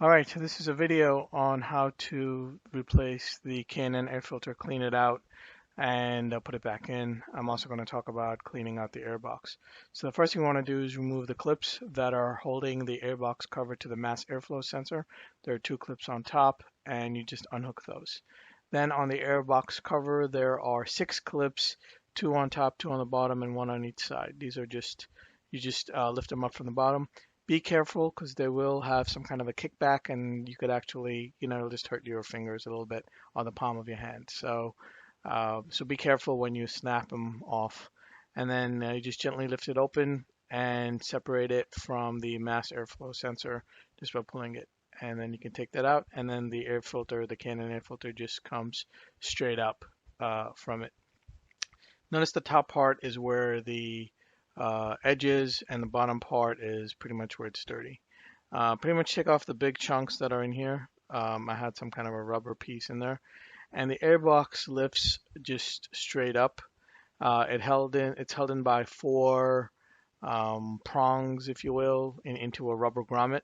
Alright, so this is a video on how to replace the K&N air filter, clean it out, and put it back in. I'm also going to talk about cleaning out the airbox. So the first thing we want to do is remove the clips that are holding the airbox cover to the mass airflow sensor. There are two clips on top, and you just unhook those. Then on the airbox cover, there are 6 clips, 2 on top, 2 on the bottom, and 1 on each side. These are just, you just lift them up from the bottom. Be careful because they will have some kind of a kickback, and you could actually, it'll just hurt your fingers a little bit on the palm of your hand. So be careful when you snap them off. And then you just gently lift it open and separate it from the mass airflow sensor just by pulling it. And then you can take that out, and then the air filter, the K&N air filter, just comes straight up from it. Notice the top part is where the edges, and the bottom part is pretty much where it's dirty. Pretty much take off the big chunks that are in here. I had some kind of a rubber piece in there, and the airbox lifts just straight up. It's held in by 4 prongs, if you will, into a rubber grommet.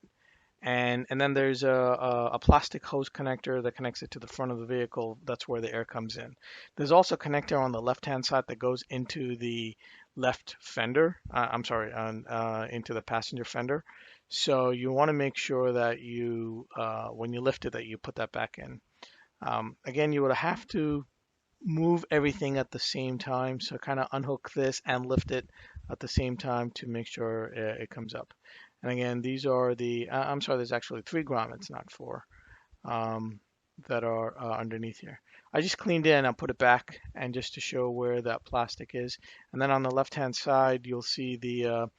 And then there's a plastic hose connector that connects it to the front of the vehicle. That's where the air comes in. There's also a connector on the left-hand side that goes into the left fender. Into the passenger fender. So you want to make sure that you, when you lift it, that you put that back in. Again, you would have to move everything at the same time. So kind of unhook this and lift it at the same time to make sure it comes up. And again, these are there's actually 3 grommets, not 4, that are underneath here. I just cleaned in, I'll put it back, and just to show where that plastic is. And then on the left-hand side, you'll see the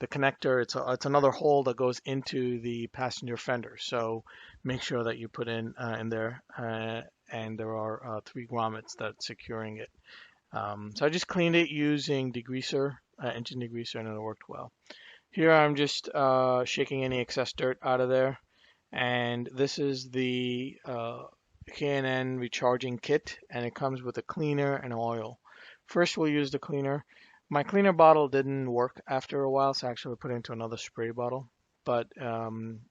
connector. It's another hole that goes into the passenger fender. So make sure that you put in there, and there are 3 grommets that's securing it. So I just cleaned it using degreaser, engine degreaser, and it worked well. Here I'm just shaking any excess dirt out of there, and this is the K&N recharging kit, and it comes with a cleaner and oil. First we'll use the cleaner. My cleaner bottle didn't work after a while, so I actually put it into another spray bottle. But I'm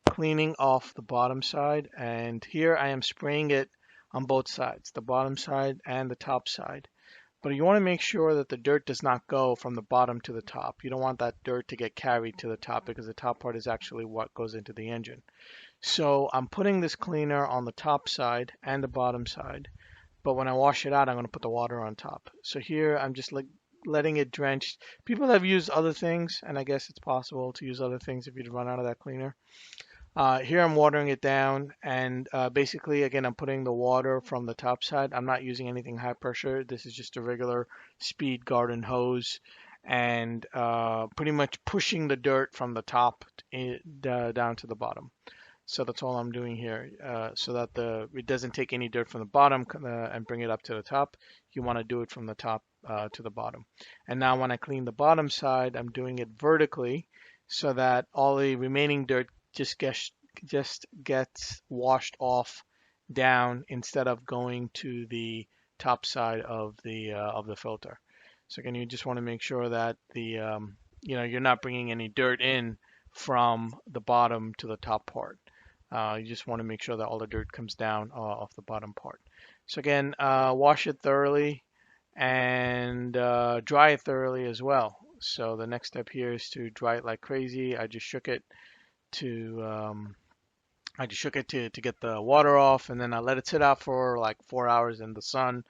cleaning off the bottom side, and here I am spraying it on both sides, the bottom side and the top side. But you want to make sure that the dirt does not go from the bottom to the top. You don't want that dirt to get carried to the top, because the top part is actually what goes into the engine. So I'm putting this cleaner on the top side and the bottom side. But when I wash it out, I'm going to put the water on top. So here I'm just letting it drench. People have used other things, and I guess it's possible to use other things if you run out of that cleaner. Here I'm watering it down, and basically, again, I'm putting the water from the top side. I'm not using anything high pressure. This is just a regular speed garden hose, and pretty much pushing the dirt from the top down to the bottom. So that's all I'm doing here, so that it doesn't take any dirt from the bottom and bring it up to the top. You want to do it from the top to the bottom. And now when I clean the bottom side, I'm doing it vertically so that all the remaining dirt just gets washed off down instead of going to the top side of the filter. So again, you just want to make sure that you're not bringing any dirt in from the bottom to the top part. You just want to make sure that all the dirt comes down off the bottom part. So again, wash it thoroughly and dry it thoroughly as well. So the next step here is to dry it like crazy. I just shook it to get the water off, and then I let it sit out for like 4 hours in the sun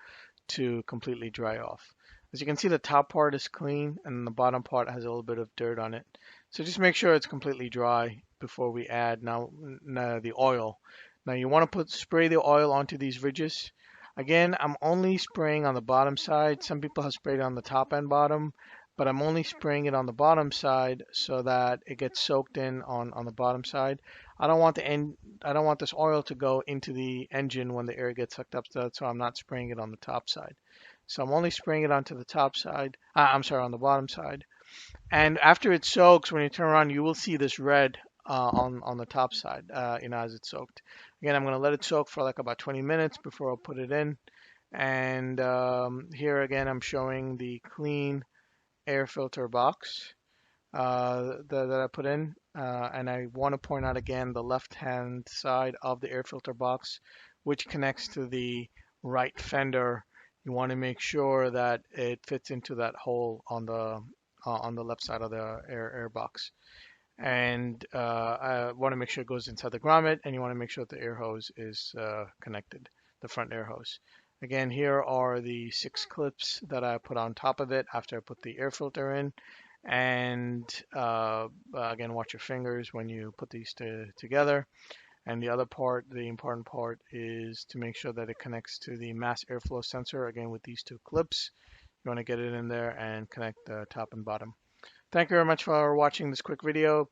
to completely dry off. As you can see, the top part is clean and the bottom part has a little bit of dirt on it. So just make sure it's completely dry before we add now the oil. Now you want to spray the oil onto these ridges. Again, I'm only spraying on the bottom side. Some people have sprayed on the top and bottom, but I'm only spraying it on the bottom side so that it gets soaked in on the bottom side. I don't want this oil to go into the engine when the air gets sucked up, so I'm not spraying it on the top side. So I'm only spraying it onto the top side. On the bottom side. And after it soaks, when you turn around, you will see this red on the top side, as it's soaked. Again, I'm going to let it soak for like about 20 minutes before I'll put it in. And here again, I'm showing the clean air filter box. that I put in. And I want to point out again the left-hand side of the air filter box, which connects to the right fender. You want to make sure that it fits into that hole on the left side of the air box. And I want to make sure it goes inside the grommet, and you want to make sure that the air hose is connected, the front air hose. Again, here are the 6 clips that I put on top of it after I put the air filter in. And again, watch your fingers when you put these together. And the other part, the important part, is to make sure that it connects to the mass airflow sensor, again with these 2 clips. You want to get it in there and connect the top and bottom. Thank you very much for watching this quick video.